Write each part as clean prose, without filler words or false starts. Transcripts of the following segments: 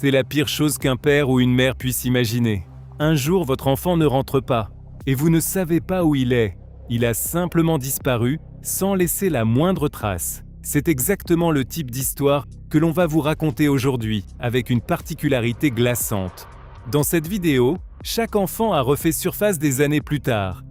C'est la pire chose qu'un père ou une mère puisse imaginer. Un jour, votre enfant ne rentre pas, et vous ne savez pas où il est. Il a simplement disparu, sans laisser la moindre trace. C'est exactement le type d'histoire que l'on va vous raconter aujourd'hui, avec une particularité glaçante. Dans cette vidéo, chaque enfant a refait surface des années plus tard.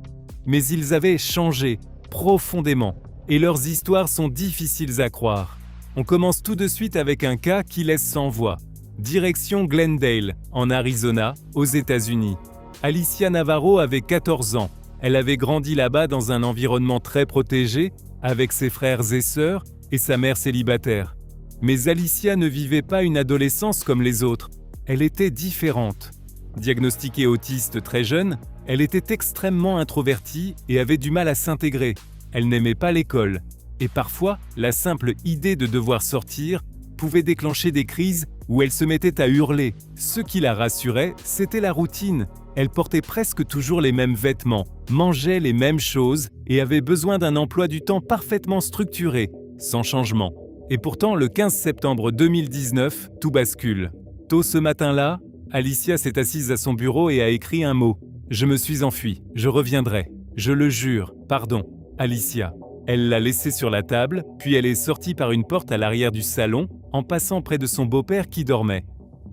Mais ils avaient changé, profondément, et leurs histoires sont difficiles à croire. On commence tout de suite avec un cas qui laisse sans voix. Direction Glendale, en Arizona, aux États-Unis. Alicia Navarro avait 14 ans. Elle avait grandi là-bas dans un environnement très protégé, avec ses frères et sœurs et sa mère célibataire. Mais Alicia ne vivait pas une adolescence comme les autres. Elle était différente. Diagnostiquée autiste très jeune, elle était extrêmement introvertie et avait du mal à s'intégrer. Elle n'aimait pas l'école. Et parfois, la simple idée de devoir sortir pouvait déclencher des crises où elle se mettait à hurler. Ce qui la rassurait, c'était la routine. Elle portait presque toujours les mêmes vêtements, mangeait les mêmes choses et avait besoin d'un emploi du temps parfaitement structuré, sans changement. Et pourtant, le 15 septembre 2019, tout bascule. Tôt ce matin-là, Alicia s'est assise à son bureau et a écrit un mot. « Je me suis enfuie, je reviendrai. Je le jure, pardon, Alicia. » Elle l'a laissé sur la table, puis elle est sortie par une porte à l'arrière du salon, en passant près de son beau-père qui dormait.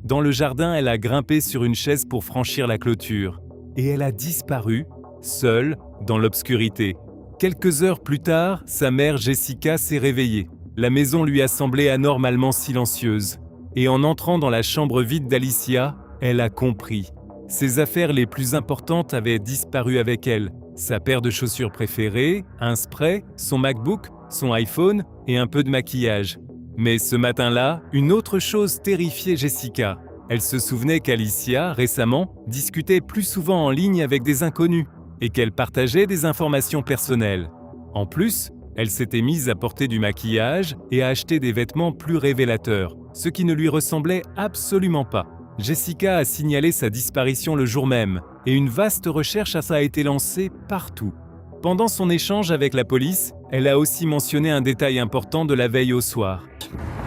Dans le jardin, elle a grimpé sur une chaise pour franchir la clôture. Et elle a disparu, seule, dans l'obscurité. Quelques heures plus tard, sa mère Jessica s'est réveillée. La maison lui a semblé anormalement silencieuse. Et en entrant dans la chambre vide d'Alicia, elle a compris. Ses affaires les plus importantes avaient disparu avec elle. Sa paire de chaussures préférée, un spray, son MacBook, son iPhone et un peu de maquillage. Mais ce matin-là, une autre chose terrifiait Jessica. Elle se souvenait qu'Alicia, récemment, discutait plus souvent en ligne avec des inconnus et qu'elle partageait des informations personnelles. En plus, elle s'était mise à porter du maquillage et à acheter des vêtements plus révélateurs, ce qui ne lui ressemblait absolument pas. Jessica a signalé sa disparition le jour même, et une vaste recherche a été lancée partout. Pendant son échange avec la police, elle a aussi mentionné un détail important de la veille au soir.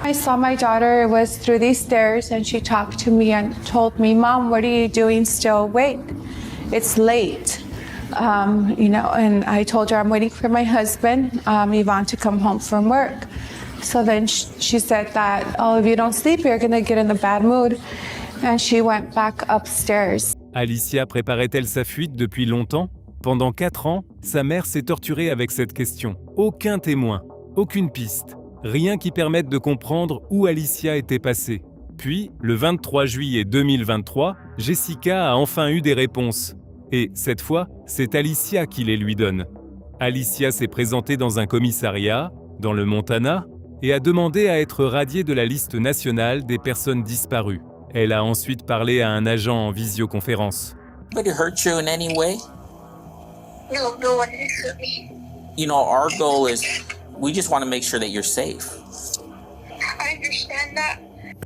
I saw my daughter was through these stairs and she talked to me and told me, "Mom, what are you doing still awake? It's late." And I told her I'm waiting for my husband, Yvonne, to come home from work. So then she said that, "Oh, if you don't sleep, you're going to get in a bad mood." And she went back upstairs. Alicia préparait-elle sa fuite depuis longtemps ? Pendant 4 ans, sa mère s'est torturée avec cette question. Aucun témoin, aucune piste, rien qui permette de comprendre où Alicia était passée. Puis, le 23 juillet 2023, Jessica a enfin eu des réponses. Et cette fois, c'est Alicia qui les lui donne. Alicia s'est présentée dans un commissariat, dans le Montana, et a demandé à être radiée de la liste nationale des personnes disparues. Elle a ensuite parlé à un agent en visioconférence. Anybody hurt you in any way? No one has hurt me. You know, our goal is we just want to make sure that you're safe. I understand that.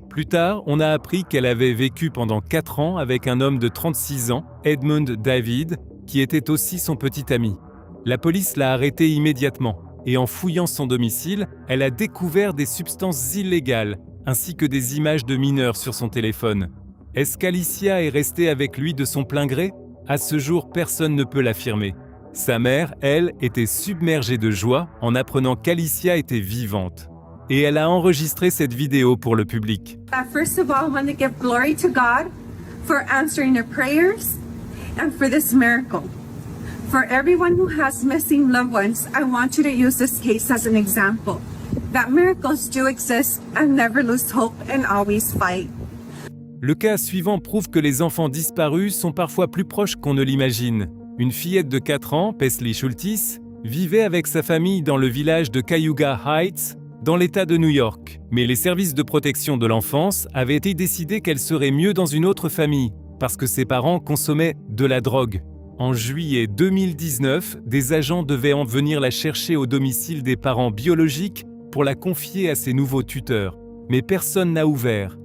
Plus tard, on a appris qu'elle avait vécu pendant 4 ans avec un homme de 36 ans, Edmund David, qui était aussi son petit ami. La police l'a arrêté immédiatement, et en fouillant son domicile, elle a découvert des substances illégales, ainsi que des images de mineurs sur son téléphone. Est-ce qu'Alicia est restée avec lui de son plein gré ? À ce jour, personne ne peut l'affirmer. Sa mère, elle, était submergée de joie en apprenant qu'Alicia était vivante. Et elle a enregistré cette vidéo pour le public. First of all, I want to give glory to God for answering your prayers and for this miracle. For everyone who has missing loved ones, I want you to use this case as an example. That miracles do exist and never lose hope and always fight. Le cas suivant prouve que les enfants disparus sont parfois plus proches qu'on ne l'imagine. Une fillette de 4 ans, Paisley Schultis, vivait avec sa famille dans le village de Cayuga Heights, dans l'État de New York. Mais les services de protection de l'enfance avaient été décidés qu'elle serait mieux dans une autre famille, parce que ses parents consommaient de la drogue. En juillet 2019, des agents devaient en venir la chercher au domicile des parents biologiques pour la confier à ses nouveaux tuteurs. Mais personne n'a ouvert.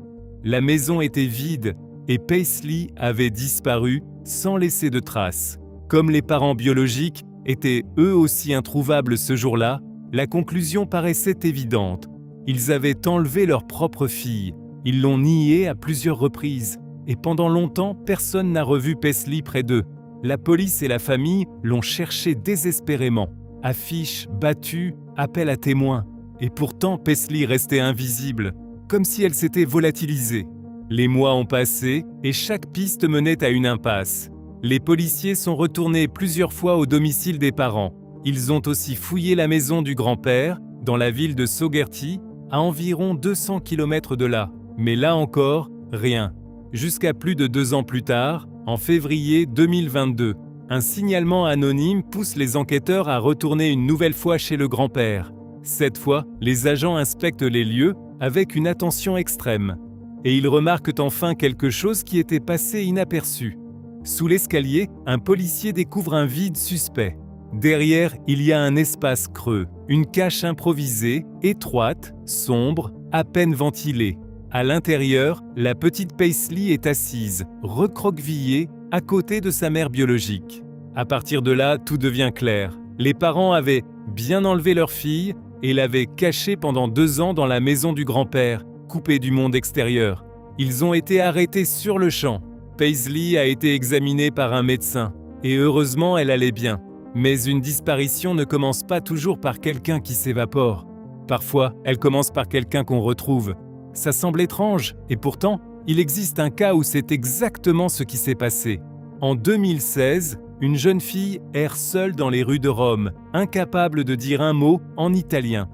La maison était vide et Paisley avait disparu sans laisser de traces. Comme les parents biologiques étaient eux aussi introuvables ce jour-là, la conclusion paraissait évidente. Ils avaient enlevé leur propre fille. Ils l'ont nié à plusieurs reprises. Et pendant longtemps, personne n'a revu Paisley près d'eux. La police et la famille l'ont cherché désespérément. Affiches, battues, appels à témoins. Et pourtant, Paisley restait invisible, comme si elle s'était volatilisée. Les mois ont passé et chaque piste menait à une impasse. Les policiers sont retournés plusieurs fois au domicile des parents. Ils ont aussi fouillé la maison du grand-père, dans la ville de Saugerty, à environ 200 km de là. Mais là encore, rien. Jusqu'à plus de 2 ans plus tard, en février 2022, un signalement anonyme pousse les enquêteurs à retourner une nouvelle fois chez le grand-père. Cette fois, les agents inspectent les lieux avec une attention extrême. Et ils remarquent enfin quelque chose qui était passé inaperçu. Sous l'escalier, un policier découvre un vide suspect. Derrière, il y a un espace creux, une cache improvisée, étroite, sombre, à peine ventilée. À l'intérieur, la petite Paisley est assise, recroquevillée, à côté de sa mère biologique. À partir de là, tout devient clair. Les parents avaient bien enlevé leur fille et l'avaient cachée pendant 2 ans dans la maison du grand-père, coupée du monde extérieur. Ils ont été arrêtés sur le champ. Paisley a été examinée par un médecin, et heureusement elle allait bien. Mais une disparition ne commence pas toujours par quelqu'un qui s'évapore. Parfois, elle commence par quelqu'un qu'on retrouve. Ça semble étrange, et pourtant, il existe un cas où c'est exactement ce qui s'est passé. En 2016, une jeune fille erre seule dans les rues de Rome, incapable de dire un mot en italien.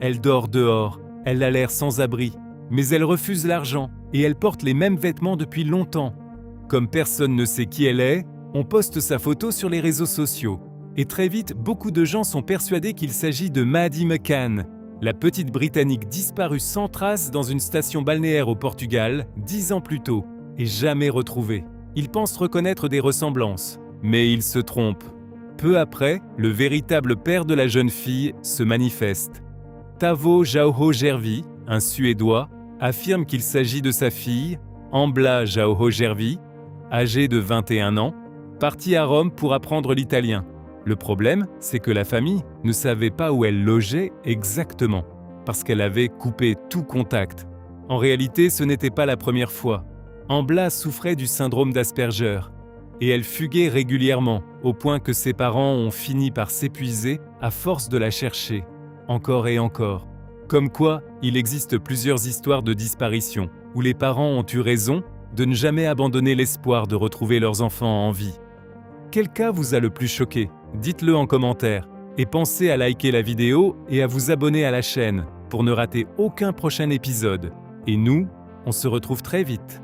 Elle dort dehors, elle a l'air sans abri, mais elle refuse l'argent et elle porte les mêmes vêtements depuis longtemps. Comme personne ne sait qui elle est, on poste sa photo sur les réseaux sociaux. Et très vite, beaucoup de gens sont persuadés qu'il s'agit de Maddie McCann, la petite Britannique disparue sans trace dans une station balnéaire au Portugal 10 ans plus tôt, et jamais retrouvée. Ils pensent reconnaître des ressemblances, mais ils se trompent. Peu après, le véritable père de la jeune fille se manifeste. Tavo Jauho-Järvi, un Suédois, affirme qu'il s'agit de sa fille, Embla Jauho-Järvi, âgée de 21 ans, partie à Rome pour apprendre l'italien. Le problème, c'est que la famille ne savait pas où elle logeait exactement, parce qu'elle avait coupé tout contact. En réalité, ce n'était pas la première fois. Embla souffrait du syndrome d'Asperger, et elle fuguait régulièrement, au point que ses parents ont fini par s'épuiser à force de la chercher, encore et encore. Comme quoi, il existe plusieurs histoires de disparition, où les parents ont eu raison de ne jamais abandonner l'espoir de retrouver leurs enfants en vie. Quel cas vous a le plus choqué ? Dites-le en commentaire, et pensez à liker la vidéo et à vous abonner à la chaîne pour ne rater aucun prochain épisode. Et nous, on se retrouve très vite.